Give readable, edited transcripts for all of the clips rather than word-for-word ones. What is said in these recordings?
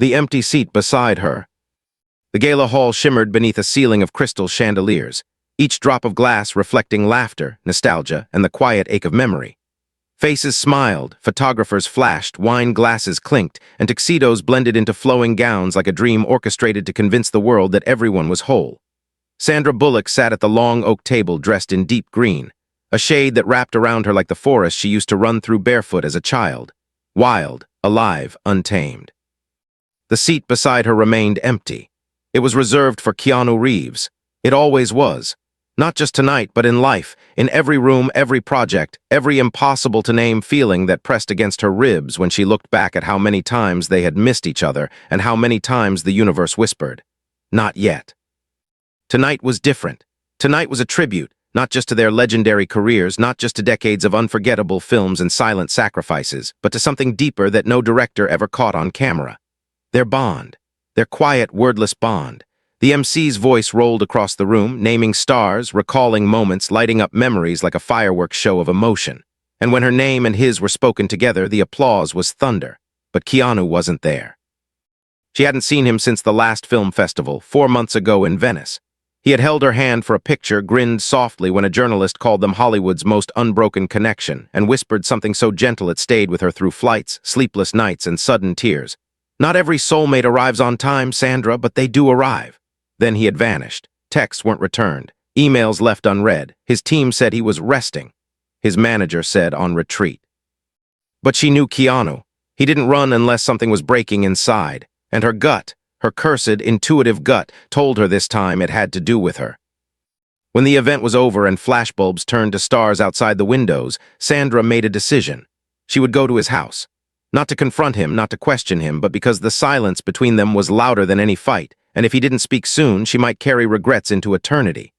The empty seat beside her. The gala hall shimmered beneath a ceiling of crystal chandeliers, each drop of glass reflecting laughter, nostalgia, and the quiet ache of memory. Faces smiled, photographers flashed, wine glasses clinked, and tuxedos blended into flowing gowns like a dream orchestrated to convince the world that everyone was whole. Sandra Bullock sat at the long oak table dressed in deep green, a shade that wrapped around her like the forest she used to run through barefoot as a child. Wild, alive, untamed. The seat beside her remained empty. It was reserved for Keanu Reeves. It always was. Not just tonight, but in life, in every room, every project, every impossible-to-name feeling that pressed against her ribs when she looked back at how many times they had missed each other and how many times the universe whispered, "Not yet." Tonight was different. Tonight was a tribute, not just to their legendary careers, not just to decades of unforgettable films and silent sacrifices, but to something deeper that no director ever caught on camera. Their bond. Their quiet, wordless bond. The MC's voice rolled across the room, naming stars, recalling moments, lighting up memories like a fireworks show of emotion. And when her name and his were spoken together, the applause was thunder. But Keanu wasn't there. She hadn't seen him since the last film festival, 4 months ago in Venice. He had held her hand for a picture, grinned softly when a journalist called them Hollywood's most unbroken connection, and whispered something so gentle it stayed with her through flights, sleepless nights, and sudden tears. "Not every soulmate arrives on time, Sandra, but they do arrive." Then he had vanished. Texts weren't returned. Emails left unread. His team said he was resting. His manager said on retreat. But she knew Keanu. He didn't run unless something was breaking inside. And her gut, her cursed, intuitive gut, told her this time it had to do with her. When the event was over and flashbulbs turned to stars outside the windows, Sandra made a decision. She would go to his house. Not to confront him, not to question him, but because the silence between them was louder than any fight, and if he didn't speak soon, she might carry regrets into eternity.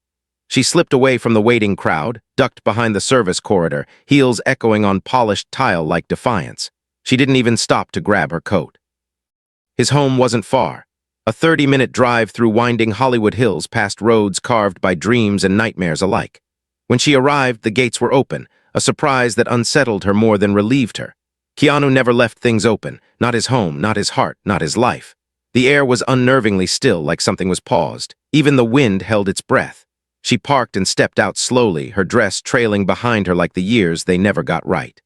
She slipped away from the waiting crowd, ducked behind the service corridor, heels echoing on polished tile like defiance. She didn't even stop to grab her coat. His home wasn't far. A 30-minute drive through winding Hollywood hills past roads carved by dreams and nightmares alike. When she arrived, the gates were open, a surprise that unsettled her more than relieved her. Keanu never left things open, not his home, not his heart, not his life. The air was unnervingly still, like something was paused. Even the wind held its breath. She parked and stepped out slowly, her dress trailing behind her like the years they never got right.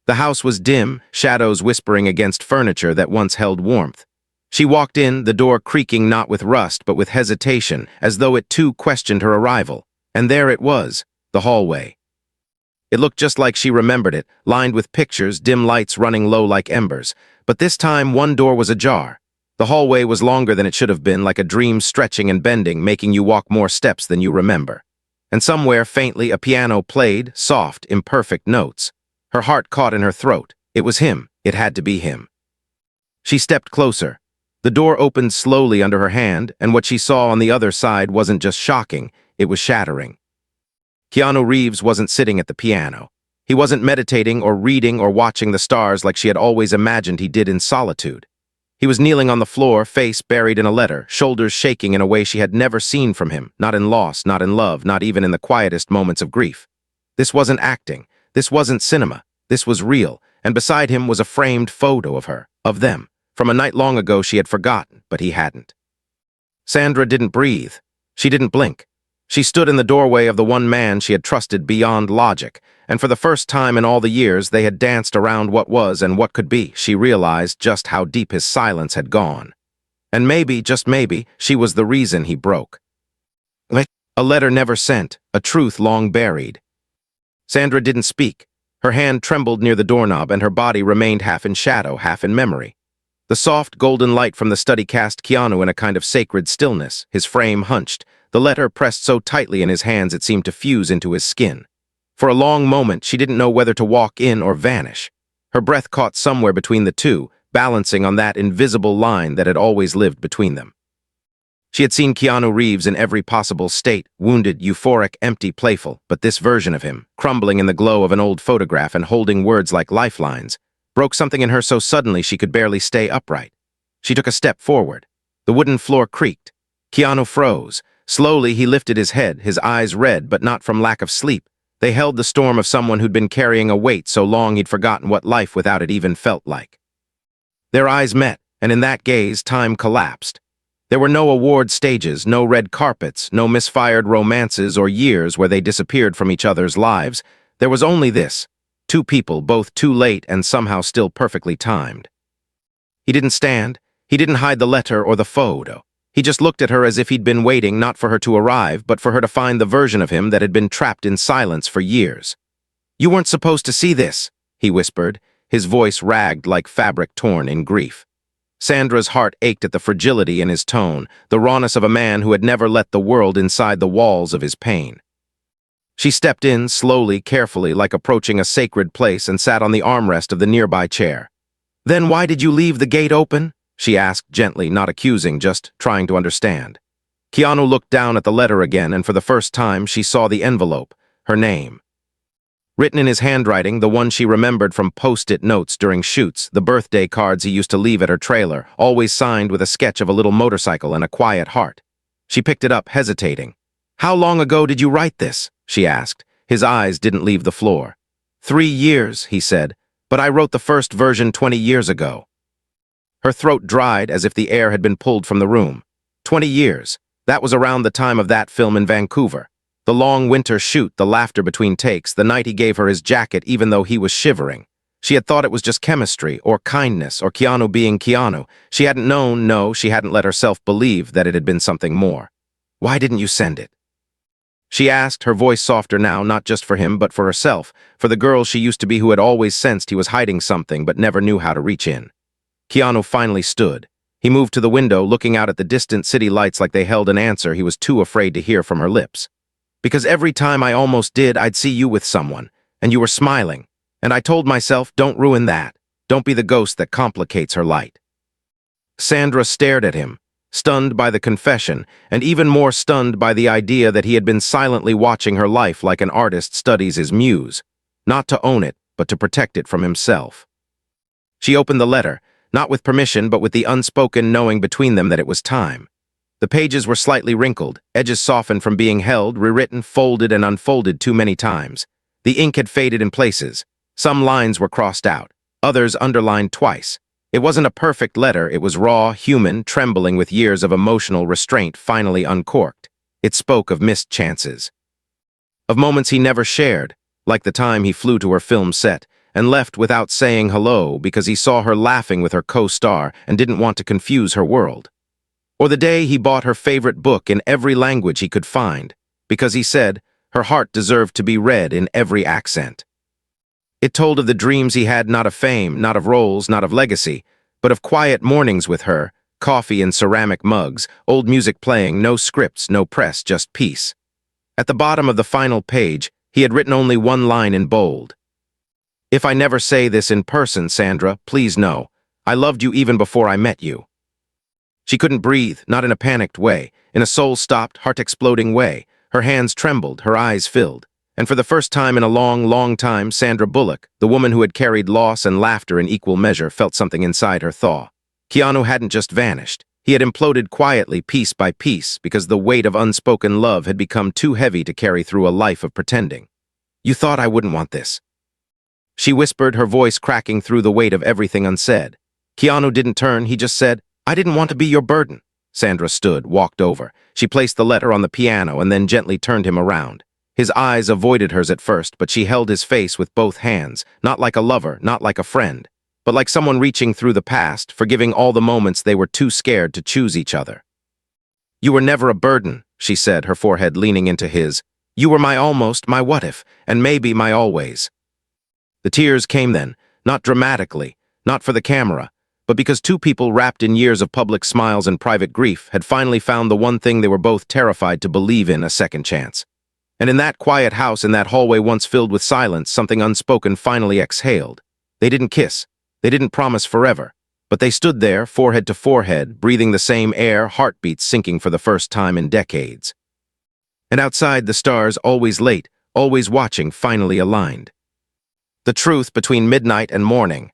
The house was dim, shadows whispering against furniture that once held warmth. She walked in, the door creaking not with rust but with hesitation, as though it too questioned her arrival. And there it was, the hallway. It looked just like she remembered it, lined with pictures, dim lights running low like embers. But this time, one door was ajar. The hallway was longer than it should have been, like a dream stretching and bending, making you walk more steps than you remember. And somewhere, faintly, a piano played, soft, imperfect notes. Her heart caught in her throat. It was him. It had to be him. She stepped closer. The door opened slowly under her hand, and what she saw on the other side wasn't just shocking, it was shattering. Keanu Reeves wasn't sitting at the piano. He wasn't meditating or reading or watching the stars like she had always imagined he did in solitude. He was kneeling on the floor, face buried in a letter, shoulders shaking in a way she had never seen from him, not in loss, not in love, not even in the quietest moments of grief. This wasn't acting. This wasn't cinema. This was real, and beside him was a framed photo of her, of them, from a night long ago she had forgotten, but he hadn't. Sandra didn't breathe. She didn't blink. She stood in the doorway of the one man she had trusted beyond logic, and for the first time in all the years they had danced around what was and what could be, she realized just how deep his silence had gone. And maybe, just maybe, she was the reason he broke. A letter never sent, a truth long buried. Sandra didn't speak. Her hand trembled near the doorknob, and her body remained half in shadow, half in memory. The soft, golden light from the study cast Keanu in a kind of sacred stillness, his frame hunched, the letter pressed so tightly in his hands it seemed to fuse into his skin. For a long moment, she didn't know whether to walk in or vanish. Her breath caught somewhere between the two, balancing on that invisible line that had always lived between them. She had seen Keanu Reeves in every possible state, wounded, euphoric, empty, playful, but this version of him, crumbling in the glow of an old photograph and holding words like lifelines, broke something in her so suddenly she could barely stay upright. She took a step forward. The wooden floor creaked. Keanu froze. Slowly, he lifted his head, his eyes red, but not from lack of sleep. They held the storm of someone who'd been carrying a weight so long he'd forgotten what life without it even felt like. Their eyes met, and in that gaze, time collapsed. There were no award stages, no red carpets, no misfired romances or years where they disappeared from each other's lives. There was only this: two people, both too late and somehow still perfectly timed. He didn't stand. He didn't hide the letter or the photo. He just looked at her as if he'd been waiting not for her to arrive, but for her to find the version of him that had been trapped in silence for years. "You weren't supposed to see this," he whispered, his voice ragged like fabric torn in grief. Sandra's heart ached at the fragility in his tone, the rawness of a man who had never let the world inside the walls of his pain. She stepped in, slowly, carefully, like approaching a sacred place, and sat on the armrest of the nearby chair. "Then why did you leave the gate open?" she asked gently, not accusing, just trying to understand. Keanu looked down at the letter again, and for the first time she saw the envelope, her name. Written in his handwriting, the one she remembered from post-it notes during shoots, the birthday cards he used to leave at her trailer, always signed with a sketch of a little motorcycle and a quiet heart. She picked it up, hesitating. "How long ago did you write this?" she asked. His eyes didn't leave the floor. 3 years, he said, "but I wrote the first version 20 years ago." Her throat dried as if the air had been pulled from the room. 20 years. That was around the time of that film in Vancouver. The long winter shoot, the laughter between takes, the night he gave her his jacket even though he was shivering. She had thought it was just chemistry, or kindness, or Keanu being Keanu. She hadn't known, no, she hadn't let herself believe that it had been something more. "Why didn't you send it?" she asked, her voice softer now, not just for him, but for herself, for the girl she used to be who had always sensed he was hiding something but never knew how to reach in. Keanu finally stood. He moved to the window, looking out at the distant city lights like they held an answer he was too afraid to hear from her lips. "Because every time I almost did, I'd see you with someone, and you were smiling, and I told myself, don't ruin that. Don't be the ghost that complicates her light." Sandra stared at him, stunned by the confession, and even more stunned by the idea that he had been silently watching her life like an artist studies his muse, not to own it, but to protect it from himself. She opened the letter, not with permission, but with the unspoken knowing between them that it was time. The pages were slightly wrinkled, edges softened from being held, rewritten, folded, and unfolded too many times. The ink had faded in places. Some lines were crossed out, others underlined twice. It wasn't a perfect letter, it was raw, human, trembling with years of emotional restraint finally uncorked. It spoke of missed chances. Of moments he never shared, like the time he flew to her film set, and left without saying hello because he saw her laughing with her co-star and didn't want to confuse her world. Or the day he bought her favorite book in every language he could find, because he said her heart deserved to be read in every accent. It told of the dreams he had, not of fame, not of roles, not of legacy, but of quiet mornings with her, coffee in ceramic mugs, old music playing, no scripts, no press, just peace. At the bottom of the final page, he had written only one line in bold. "If I never say this in person, Sandra, please know, I loved you even before I met you." She couldn't breathe, not in a panicked way, in a soul-stopped, heart-exploding way. Her hands trembled, her eyes filled. And for the first time in a long, long time, Sandra Bullock, the woman who had carried loss and laughter in equal measure, felt something inside her thaw. Keanu hadn't just vanished. He had imploded quietly, piece by piece, because the weight of unspoken love had become too heavy to carry through a life of pretending. "You thought I wouldn't want this," she whispered, her voice cracking through the weight of everything unsaid. Keanu didn't turn, he just said, "I didn't want to be your burden." Sandra stood, walked over. She placed the letter on the piano and then gently turned him around. His eyes avoided hers at first, but she held his face with both hands, not like a lover, not like a friend, but like someone reaching through the past, forgiving all the moments they were too scared to choose each other. "You were never a burden," she said, her forehead leaning into his. "You were my almost, my what if, and maybe my always." The tears came then, not dramatically, not for the camera, but because two people wrapped in years of public smiles and private grief had finally found the one thing they were both terrified to believe in: a second chance. And in that quiet house, in that hallway once filled with silence, something unspoken finally exhaled. They didn't kiss. They didn't promise forever. But they stood there, forehead to forehead, breathing the same air, heartbeats sinking for the first time in decades. And outside, the stars, always late, always watching, finally aligned. The truth between midnight and morning.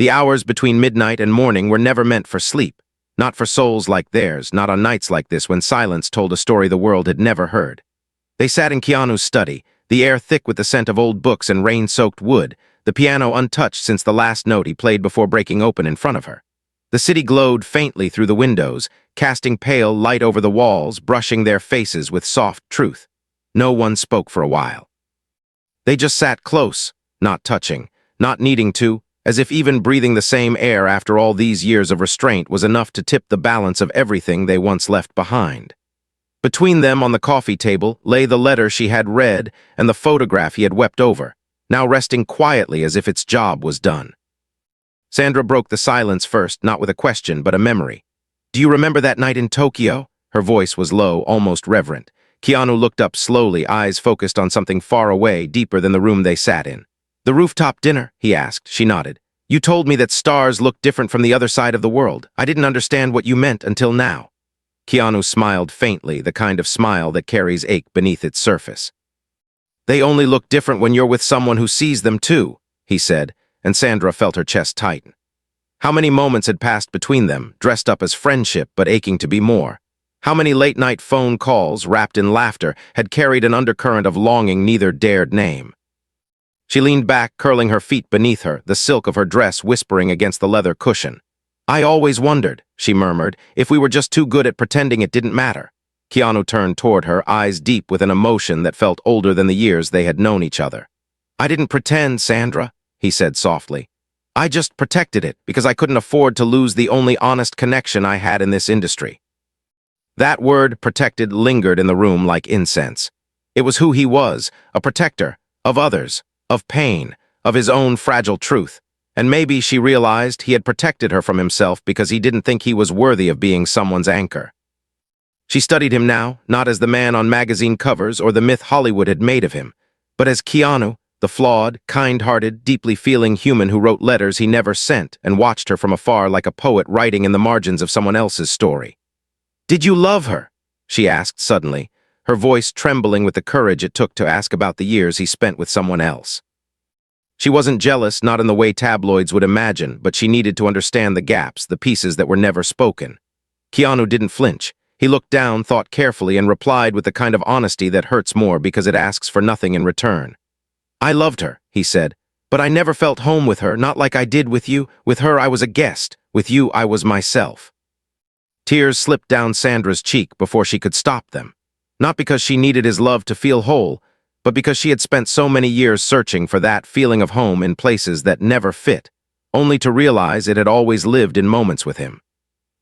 The hours between midnight and morning were never meant for sleep. Not for souls like theirs, not on nights like this when silence told a story the world had never heard. They sat in Keanu's study, the air thick with the scent of old books and rain-soaked wood, the piano untouched since the last note he played before breaking open in front of her. The city glowed faintly through the windows, casting pale light over the walls, brushing their faces with soft truth. No one spoke for a while. They just sat close, not touching, not needing to, as if even breathing the same air after all these years of restraint was enough to tip the balance of everything they once left behind. Between them on the coffee table lay the letter she had read and the photograph he had wept over, now resting quietly as if its job was done. Sandra broke the silence first, not with a question, but a memory. "Do you remember that night in Tokyo?" Her voice was low, almost reverent. Keanu looked up slowly, eyes focused on something far away, deeper than the room they sat in. "The rooftop dinner?" he asked. She nodded. "You told me that stars looked different from the other side of the world. I didn't understand what you meant until now." Keanu smiled faintly, the kind of smile that carries ache beneath its surface. "They only look different when you're with someone who sees them too," he said, and Sandra felt her chest tighten. How many moments had passed between them, dressed up as friendship but aching to be more? How many late-night phone calls, wrapped in laughter, had carried an undercurrent of longing neither dared name? She leaned back, curling her feet beneath her, the silk of her dress whispering against the leather cushion. "I always wondered," she murmured, "if we were just too good at pretending it didn't matter." Keanu turned toward her, eyes deep with an emotion that felt older than the years they had known each other. "I didn't pretend, Sandra," he said softly. "I just protected it because I couldn't afford to lose the only honest connection I had in this industry." That word, protected, lingered in the room like incense. It was who he was, a protector, of others, of pain, of his own fragile truth. And maybe she realized he had protected her from himself because he didn't think he was worthy of being someone's anchor. She studied him now, not as the man on magazine covers or the myth Hollywood had made of him, but as Keanu, the flawed, kind-hearted, deeply feeling human who wrote letters he never sent and watched her from afar like a poet writing in the margins of someone else's story. "Did you love her?" she asked suddenly, her voice trembling with the courage it took to ask about the years he spent with someone else. She wasn't jealous, not in the way tabloids would imagine, but she needed to understand the gaps, the pieces that were never spoken. Keanu didn't flinch. He looked down, thought carefully, and replied with the kind of honesty that hurts more because it asks for nothing in return. "I loved her," he said, "but I never felt home with her, not like I did with you. With her I was a guest. With you I was myself." Tears slipped down Sandra's cheek before she could stop them. Not because she needed his love to feel whole, but because she had spent so many years searching for that feeling of home in places that never fit, only to realize it had always lived in moments with him.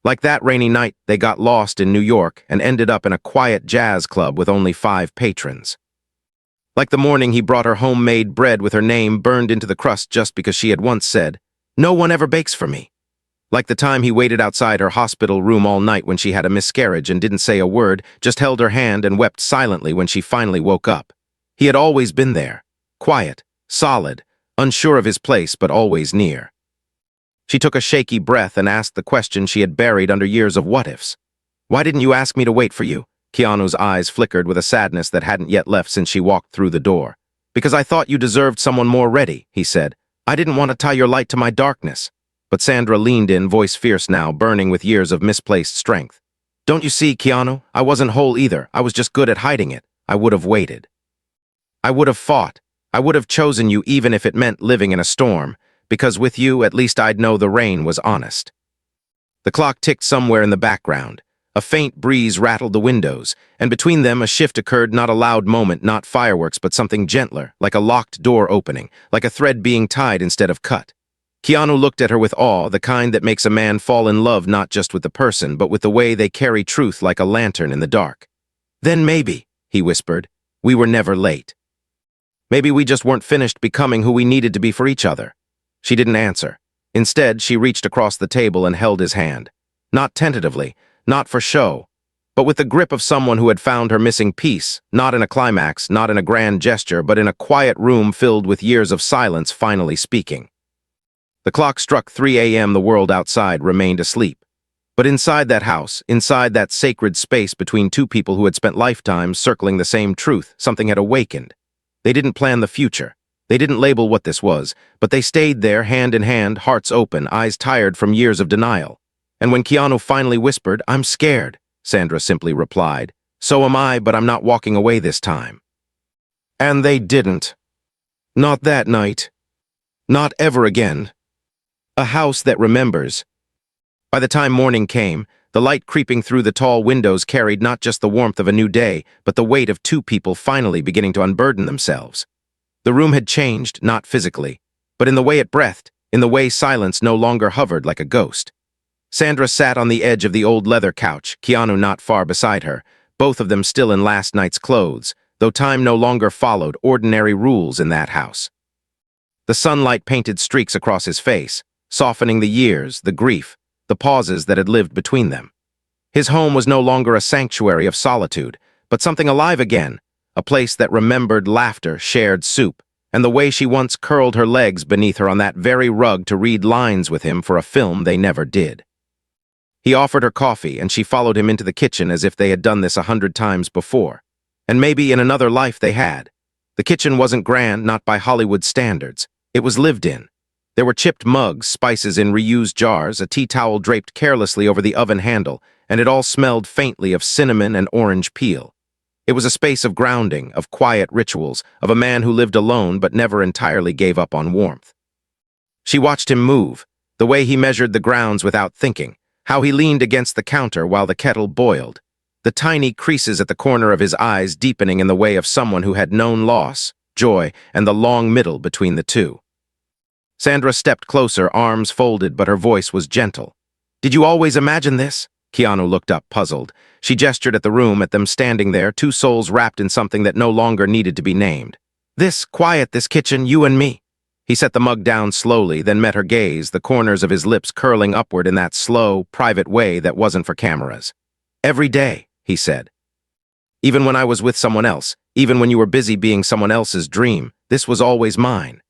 Like that rainy night, they got lost in New York and ended up in a quiet jazz club with only 5 patrons. Like the morning he brought her homemade bread with her name burned into the crust just because she had once said, "No one ever bakes for me." Like the time he waited outside her hospital room all night when she had a miscarriage and didn't say a word, just held her hand and wept silently when she finally woke up. He had always been there, quiet, solid, unsure of his place but always near. She took a shaky breath and asked the question she had buried under years of what-ifs. "Why didn't you ask me to wait for you?" Keanu's eyes flickered with a sadness that hadn't yet left since she walked through the door. "Because I thought you deserved someone more ready," he said. "I didn't want to tie your light to my darkness." But Sandra leaned in, voice fierce now, burning with years of misplaced strength. "Don't you see, Keanu? I wasn't whole either. I was just good at hiding it. I would have waited. I would have fought. I would have chosen you even if it meant living in a storm, because with you, at least I'd know the rain was honest." The clock ticked somewhere in the background. A faint breeze rattled the windows, and between them a shift occurred, not a loud moment, not fireworks, but something gentler, like a locked door opening, like a thread being tied instead of cut. Keanu looked at her with awe, the kind that makes a man fall in love not just with the person, but with the way they carry truth like a lantern in the dark. "Then maybe," he whispered, "we were never late. Maybe we just weren't finished becoming who we needed to be for each other." She didn't answer. Instead, she reached across the table and held his hand. Not tentatively, not for show, but with the grip of someone who had found her missing piece, not in a climax, not in a grand gesture, but in a quiet room filled with years of silence finally speaking. The clock struck 3 a.m. The world outside remained asleep. But inside that house, inside that sacred space between two people who had spent lifetimes circling the same truth, something had awakened. They didn't plan the future. They didn't label what this was, but they stayed there, hand in hand, hearts open, eyes tired from years of denial. And when Keanu finally whispered, "I'm scared," Sandra simply replied, "So am I, but I'm not walking away this time." And they didn't. Not that night. Not ever again. A house that remembers. By the time morning came, the light creeping through the tall windows carried not just the warmth of a new day, but the weight of two people finally beginning to unburden themselves. The room had changed, not physically, but in the way it breathed, in the way silence no longer hovered like a ghost. Sandra sat on the edge of the old leather couch, Keanu not far beside her, both of them still in last night's clothes, though time no longer followed ordinary rules in that house. The sunlight painted streaks across his face, softening the years, the grief, the pauses that had lived between them. His home was no longer a sanctuary of solitude, but something alive again, a place that remembered laughter, shared soup, and the way she once curled her legs beneath her on that very rug to read lines with him for a film they never did. He offered her coffee, and she followed him into the kitchen as if they had done this 100 times before. And maybe in another life they had. The kitchen wasn't grand, not by Hollywood standards. It was lived in. There were chipped mugs, spices in reused jars, a tea towel draped carelessly over the oven handle, and it all smelled faintly of cinnamon and orange peel. It was a space of grounding, of quiet rituals, of a man who lived alone but never entirely gave up on warmth. She watched him move, the way he measured the grounds without thinking, how he leaned against the counter while the kettle boiled, the tiny creases at the corner of his eyes deepening in the way of someone who had known loss, joy, and the long middle between the two. Sandra stepped closer, arms folded, but her voice was gentle. "Did you always imagine this?" Keanu looked up, puzzled. She gestured at the room, at them standing there, two souls wrapped in something that no longer needed to be named. "This, quiet, this kitchen, you and me." He set the mug down slowly, then met her gaze, the corners of his lips curling upward in that slow, private way that wasn't for cameras. "Every day," he said. "Even when I was with someone else, even when you were busy being someone else's dream, this was always mine."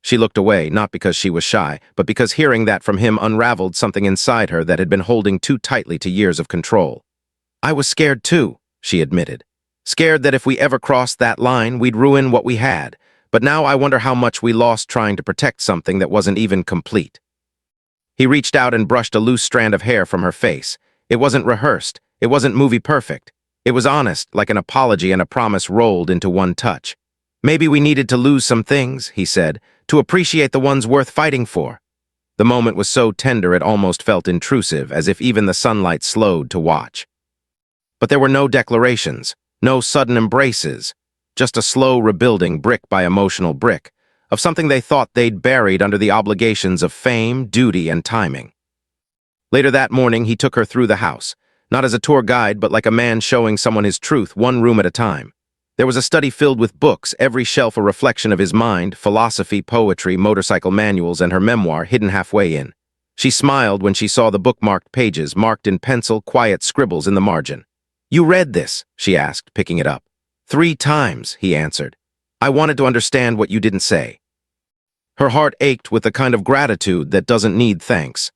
She looked away, not because she was shy, but because hearing that from him unraveled something inside her that had been holding too tightly to years of control. "I was scared too," she admitted. "Scared that if we ever crossed that line, we'd ruin what we had. But now I wonder how much we lost trying to protect something that wasn't even complete." He reached out and brushed a loose strand of hair from her face. It wasn't rehearsed. It wasn't movie perfect. It was honest, like an apology and a promise rolled into one touch. "Maybe we needed to lose some things," he said, "to appreciate the ones worth fighting for." The moment was so tender it almost felt intrusive, as if even the sunlight slowed to watch. But there were no declarations, no sudden embraces, just a slow rebuilding brick by emotional brick, of something they thought they'd buried under the obligations of fame, duty, and timing. Later that morning, he took her through the house, not as a tour guide, but like a man showing someone his truth, one room at a time. There was a study filled with books, every shelf a reflection of his mind, philosophy, poetry, motorcycle manuals, and her memoir hidden halfway in. She smiled when she saw the bookmarked pages, marked in pencil, quiet scribbles in the margin. "You read this?" she asked, picking it up. "3 times, he answered. "I wanted to understand what you didn't say." Her heart ached with the kind of gratitude that doesn't need thanks.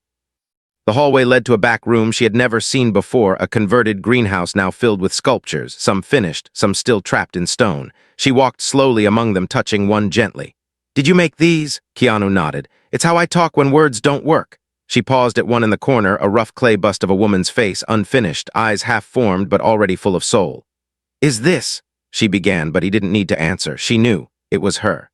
The hallway led to a back room she had never seen before, a converted greenhouse now filled with sculptures, some finished, some still trapped in stone. She walked slowly among them, touching one gently. "Did you make these?" Keanu nodded. "It's how I talk when words don't work." She paused at one in the corner, a rough clay bust of a woman's face, unfinished, eyes half-formed but already full of soul. "Is this?" she began, but he didn't need to answer. She knew. It was her.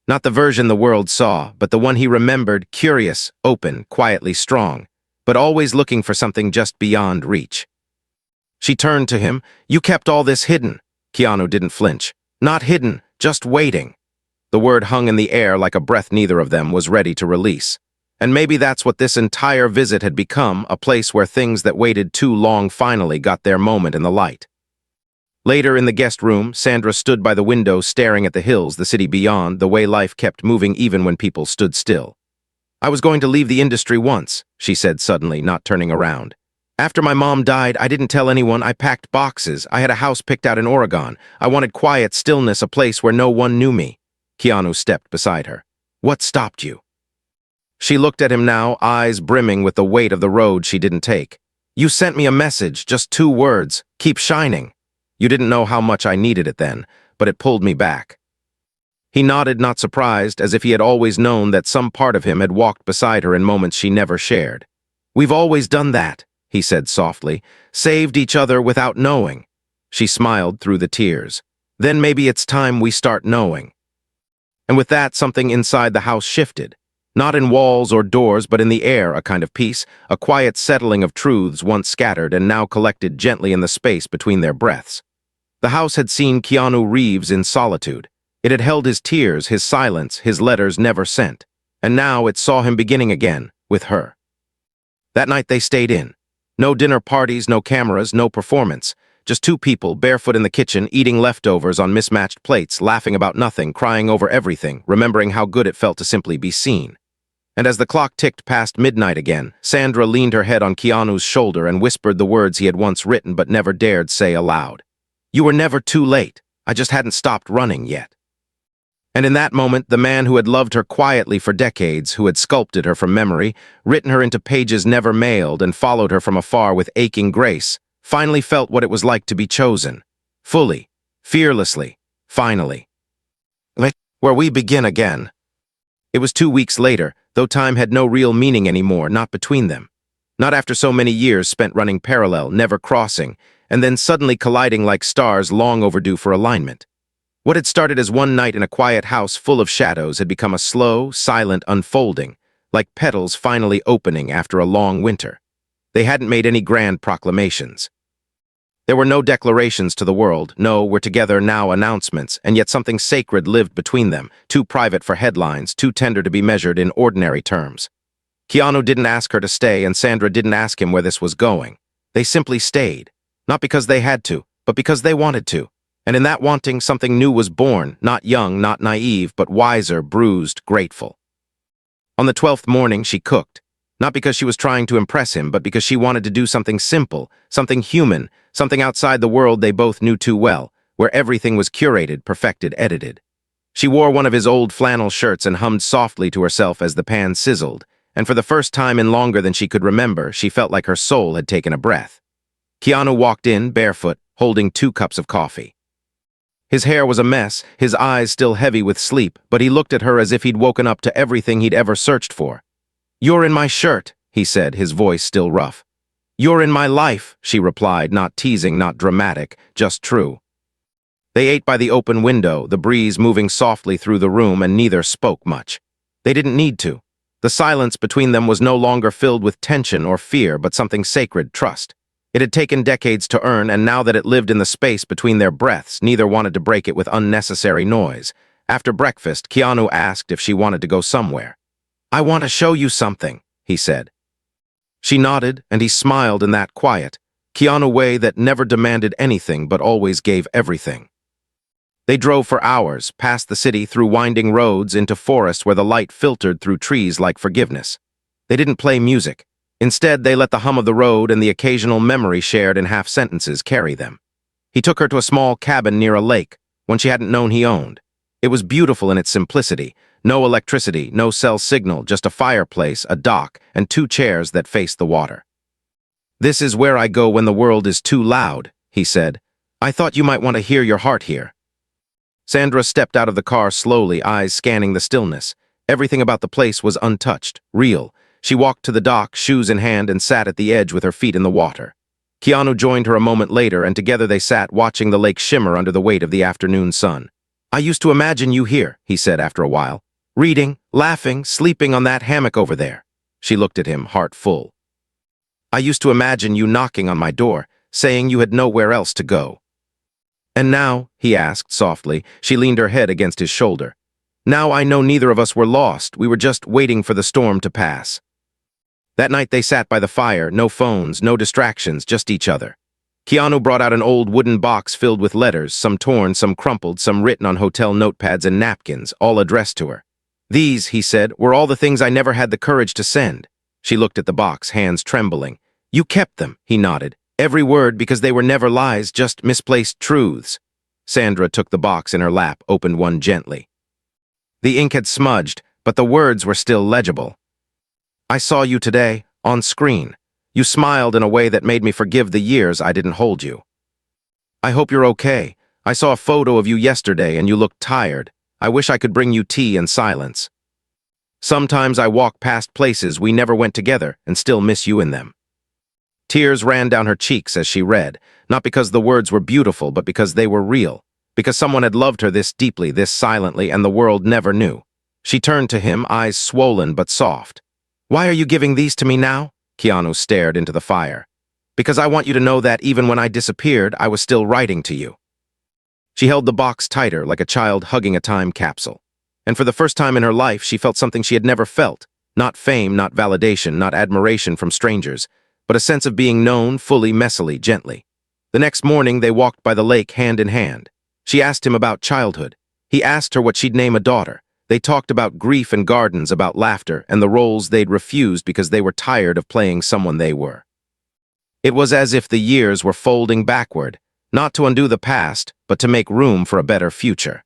Not the version the world saw, but the one he remembered, curious, open, quietly strong, but always looking for something just beyond reach. She turned to him. "You kept all this hidden." Keanu didn't flinch. "Not hidden, just waiting." The word hung in the air like a breath neither of them was ready to release. And maybe that's what this entire visit had become, a place where things that waited too long finally got their moment in the light. Later in the guest room, Sandra stood by the window staring at the hills, the city beyond, the way life kept moving even when people stood still. "I was going to leave the industry once," she said suddenly, not turning around. "After my mom died, I didn't tell anyone. I packed boxes. I had a house picked out in Oregon. I wanted quiet, stillness, a place where no one knew me." Keanu stepped beside her. "What stopped you?" She looked at him now, eyes brimming with the weight of the road she didn't take. "You sent me a message, just 2 words. Keep shining. You didn't know how much I needed it then, but it pulled me back." He nodded, not surprised, as if he had always known that some part of him had walked beside her in moments she never shared. "We've always done that," he said softly, "saved each other without knowing." She smiled through the tears. "Then maybe it's time we start knowing." And with that, something inside the house shifted. Not in walls or doors, but in the air, a kind of peace, a quiet settling of truths once scattered and now collected gently in the space between their breaths. The house had seen Keanu Reeves in solitude. It had held his tears, his silence, his letters never sent. And now it saw him beginning again, with her. That night they stayed in. No dinner parties, no cameras, no performance. Just two people, barefoot in the kitchen, eating leftovers on mismatched plates, laughing about nothing, crying over everything, remembering how good it felt to simply be seen. And as the clock ticked past midnight again, Sandra leaned her head on Keanu's shoulder and whispered the words he had once written but never dared say aloud. "You were never too late. I just hadn't stopped running yet." And in that moment, the man who had loved her quietly for decades, who had sculpted her from memory, written her into pages never mailed, and followed her from afar with aching grace, finally felt what it was like to be chosen. Fully, fearlessly, finally. Where we begin again. It was 2 weeks later, though time had no real meaning anymore, not between them. Not after so many years spent running parallel, never crossing, and then suddenly colliding like stars long overdue for alignment. What had started as one night in a quiet house full of shadows had become a slow, silent unfolding, like petals finally opening after a long winter. They hadn't made any grand proclamations. There were no declarations to the world, no "we're together now" announcements, and yet something sacred lived between them, too private for headlines, too tender to be measured in ordinary terms. Keanu didn't ask her to stay, and Sandra didn't ask him where this was going. They simply stayed, not because they had to, but because they wanted to. And in that wanting, something new was born, not young, not naive, but wiser, bruised, grateful. On the 12th morning, she cooked. Not because she was trying to impress him, but because she wanted to do something simple, something human, something outside the world they both knew too well, where everything was curated, perfected, edited. She wore one of his old flannel shirts and hummed softly to herself as the pan sizzled, and for the first time in longer than she could remember, she felt like her soul had taken a breath. Keanu walked in, barefoot, holding 2 cups of coffee. His hair was a mess, his eyes still heavy with sleep, but he looked at her as if he'd woken up to everything he'd ever searched for. "You're in my shirt," he said, his voice still rough. "You're in my life," she replied, not teasing, not dramatic, just true. They ate by the open window, the breeze moving softly through the room, and neither spoke much. They didn't need to. The silence between them was no longer filled with tension or fear, but something sacred, trust. It had taken decades to earn, and now that it lived in the space between their breaths, neither wanted to break it with unnecessary noise. After breakfast, Keanu asked if she wanted to go somewhere. "I want to show you something," he said. She nodded, and he smiled in that quiet, Keanu way that never demanded anything but always gave everything. They drove for hours, past the city, through winding roads, into forests where the light filtered through trees like forgiveness. They didn't play music. Instead, they let the hum of the road and the occasional memory shared in half-sentences carry them. He took her to a small cabin near a lake, one she hadn't known he owned. It was beautiful in its simplicity. No electricity, no cell signal, just a fireplace, a dock, and 2 chairs that faced the water. "This is where I go when the world is too loud," he said. "I thought you might want to hear your heart here." Sandra stepped out of the car slowly, eyes scanning the stillness. Everything about the place was untouched, real. She walked to the dock, shoes in hand, and sat at the edge with her feet in the water. Keanu joined her a moment later, and together they sat watching the lake shimmer under the weight of the afternoon sun. "I used to imagine you here," he said after a while. "Reading, laughing, sleeping on that hammock over there." She looked at him, heart full. "I used to imagine you knocking on my door, saying you had nowhere else to go." "And now," he asked softly, she leaned her head against his shoulder. "Now I know neither of us were lost, we were just waiting for the storm to pass." That night they sat by the fire, no phones, no distractions, just each other. Keanu brought out an old wooden box filled with letters, some torn, some crumpled, some written on hotel notepads and napkins, all addressed to her. "These," he said, "were all the things I never had the courage to send." She looked at the box, hands trembling. "You kept them," he nodded. "Every word, because they were never lies, just misplaced truths." Sandra took the box in her lap, opened one gently. The ink had smudged, but the words were still legible. "I saw you today, on screen. You smiled in a way that made me forgive the years I didn't hold you. I hope you're okay. I saw a photo of you yesterday and you looked tired. I wish I could bring you tea and silence. Sometimes I walk past places we never went together and still miss you in them." Tears ran down her cheeks as she read, not because the words were beautiful, but because they were real, because someone had loved her this deeply, this silently, and the world never knew. She turned to him, eyes swollen but soft. "Why are you giving these to me now?" Keanu stared into the fire. "Because I want you to know that even when I disappeared, I was still writing to you." She held the box tighter, like a child hugging a time capsule. And for the first time in her life, she felt something she had never felt. Not fame, not validation, not admiration from strangers, but a sense of being known fully, messily, gently. The next morning, they walked by the lake hand in hand. She asked him about childhood. He asked her what she'd name a daughter. They talked about grief and gardens, about laughter, and the roles they'd refused because they were tired of playing someone they were. It was as if the years were folding backward, not to undo the past, but to make room for a better future.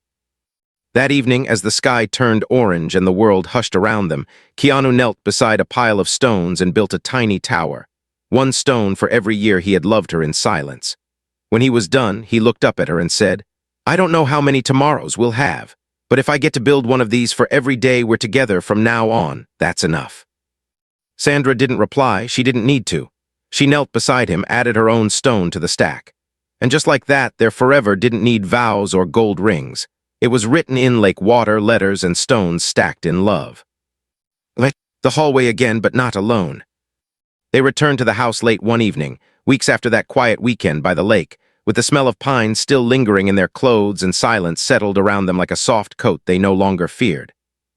That evening, as the sky turned orange and the world hushed around them, Keanu knelt beside a pile of stones and built a tiny tower, one stone for every year he had loved her in silence. When he was done, he looked up at her and said, "I don't know how many tomorrows we'll have, but if I get to build one of these for every day we're together from now on, that's enough." Sandra didn't reply. She didn't need to. She knelt beside him, added her own stone to the stack. And just like that, their forever didn't need vows or gold rings. It was written in like water, letters, and stones stacked in love. The hallway again, but not alone. They returned to the house late one evening, weeks after that quiet weekend by the lake, with the smell of pine still lingering in their clothes and silence settled around them like a soft coat they no longer feared.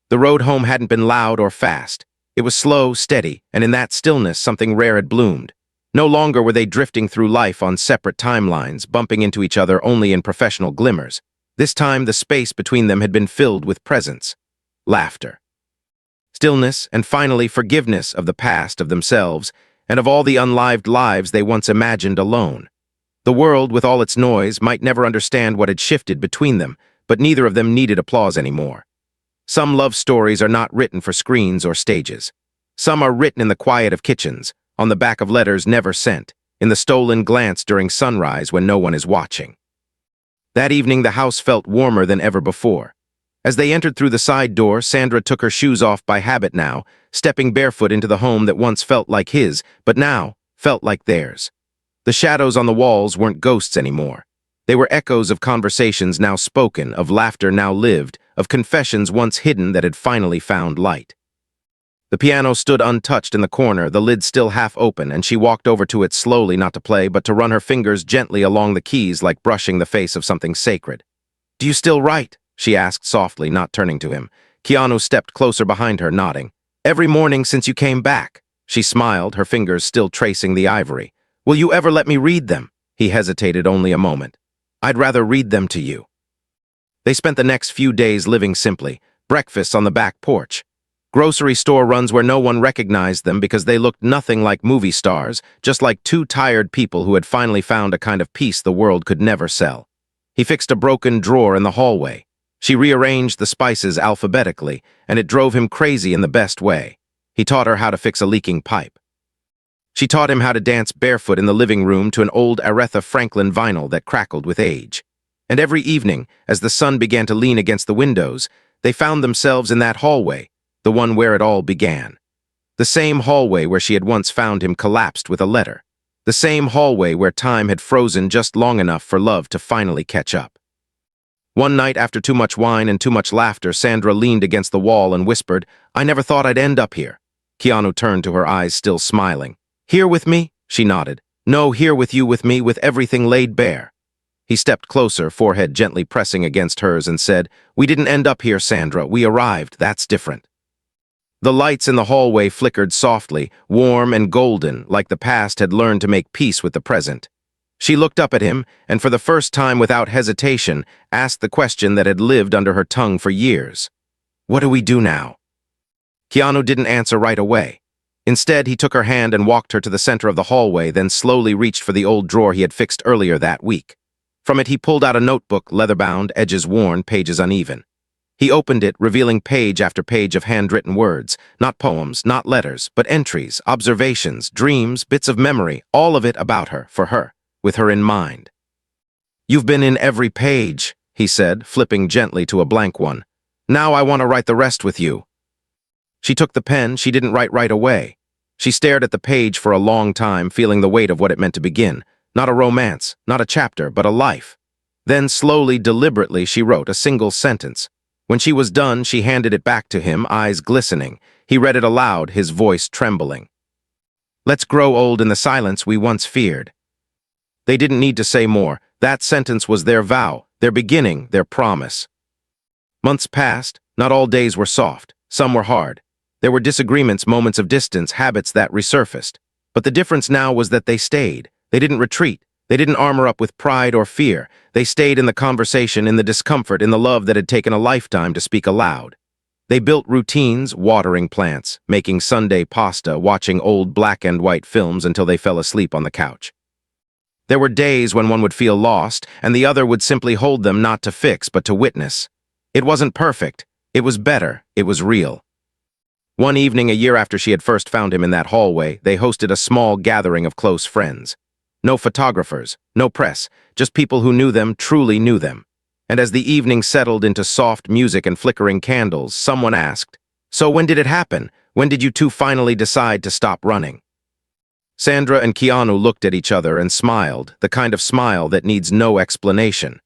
The road home hadn't been loud or fast. It was slow, steady, and in that stillness something rare had bloomed. No longer were they drifting through life on separate timelines, bumping into each other only in professional glimmers. This time, the space between them had been filled with presence, laughter, stillness, and finally forgiveness of the past, of themselves, and of all the unlived lives they once imagined alone. The world, with all its noise, might never understand what had shifted between them, but neither of them needed applause anymore. Some love stories are not written for screens or stages. Some are written in the quiet of kitchens, on the back of letters never sent, in the stolen glance during sunrise when no one is watching. That evening, the house felt warmer than ever before. As they entered through the side door, Sandra took her shoes off by habit now, stepping barefoot into the home that once felt like his, but now felt like theirs. The shadows on the walls weren't ghosts anymore. They were echoes of conversations now spoken, of laughter now lived, of confessions once hidden that had finally found light. The piano stood untouched in the corner, the lid still half open, and she walked over to it slowly, not to play, but to run her fingers gently along the keys like brushing the face of something sacred. "Do you still write?" she asked softly, not turning to him. Keanu stepped closer behind her, nodding. "Every morning since you came back." She smiled, her fingers still tracing the ivory. "Will you ever let me read them?" He hesitated only a moment. "I'd rather read them to you." They spent the next few days living simply, breakfasts on the back porch, grocery store runs where no one recognized them because they looked nothing like movie stars, just like two tired people who had finally found a kind of peace the world could never sell. He fixed a broken drawer in the hallway. She rearranged the spices alphabetically, and it drove him crazy in the best way. He taught her how to fix a leaking pipe. She taught him how to dance barefoot in the living room to an old Aretha Franklin vinyl that crackled with age. And every evening, as the sun began to lean against the windows, they found themselves in that hallway, the one where it all began. The same hallway where she had once found him collapsed with a letter. The same hallway where time had frozen just long enough for love to finally catch up. One night, after too much wine and too much laughter, Sandra leaned against the wall and whispered, "I never thought I'd end up here." Keanu turned to her, eyes still smiling. "Here with me?" She nodded. "No, here with you, with me, with everything laid bare." He stepped closer, forehead gently pressing against hers, and said, "We didn't end up here, Sandra. We arrived. That's different." The lights in the hallway flickered softly, warm and golden, like the past had learned to make peace with the present. She looked up at him, and for the first time without hesitation, asked the question that had lived under her tongue for years. "What do we do now?" Keanu didn't answer right away. Instead, he took her hand and walked her to the center of the hallway, then slowly reached for the old drawer he had fixed earlier that week. From it, he pulled out a notebook, leather-bound, edges worn, pages uneven. He opened it, revealing page after page of handwritten words, not poems, not letters, but entries, observations, dreams, bits of memory, all of it about her, for her, with her in mind. "You've been in every page," he said, flipping gently to a blank one. "Now I want to write the rest with you." She took the pen. She didn't write right away. She stared at the page for a long time, feeling the weight of what it meant to begin. Not a romance, not a chapter, but a life. Then slowly, deliberately, she wrote a single sentence. When she was done, she handed it back to him, eyes glistening. He read it aloud, his voice trembling. Let's grow old in the silence we once feared. They didn't need to say more. That sentence was their vow, their beginning, their promise. Months passed. Not all days were soft. Some were hard. There were disagreements, moments of distance, habits that resurfaced. But the difference now was that they stayed. They didn't retreat. They didn't armor up with pride or fear. They stayed in the conversation, in the discomfort, in the love that had taken a lifetime to speak aloud. They built routines, watering plants, making Sunday pasta, watching old black and white films until they fell asleep on the couch. There were days when one would feel lost, and the other would simply hold them not to fix, but to witness. It wasn't perfect. It was better. It was real. One evening, a year after she had first found him in that hallway, they hosted a small gathering of close friends. No photographers, no press, just people who knew them, truly knew them. And as the evening settled into soft music and flickering candles, someone asked, "So when did it happen? When did you two finally decide to stop running?" Sandra and Keanu looked at each other and smiled, the kind of smile that needs no explanation.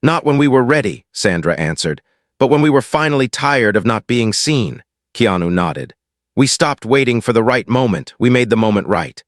"Not when we were ready," Sandra answered, "but when we were finally tired of not being seen." Keanu nodded. "We stopped waiting for the right moment. We made the moment right."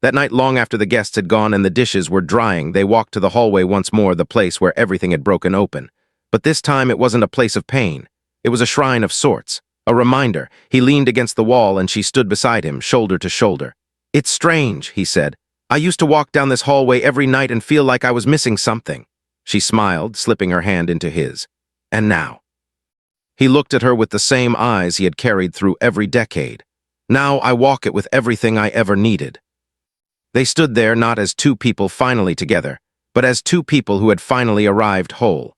That night, long after the guests had gone and the dishes were drying, they walked to the hallway once more, the place where everything had broken open. But this time it wasn't a place of pain. It was a shrine of sorts, a reminder. He leaned against the wall and she stood beside him, shoulder to shoulder. "It's strange," he said. "I used to walk down this hallway every night and feel like I was missing something." She smiled, slipping her hand into his. "And now?" He looked at her with the same eyes he had carried through every decade. "Now I walk it with everything I ever needed." They stood there not as two people finally together, but as two people who had finally arrived whole.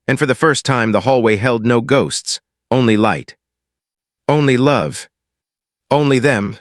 And for the first time, the hallway held no ghosts, only light. Only love. Only them,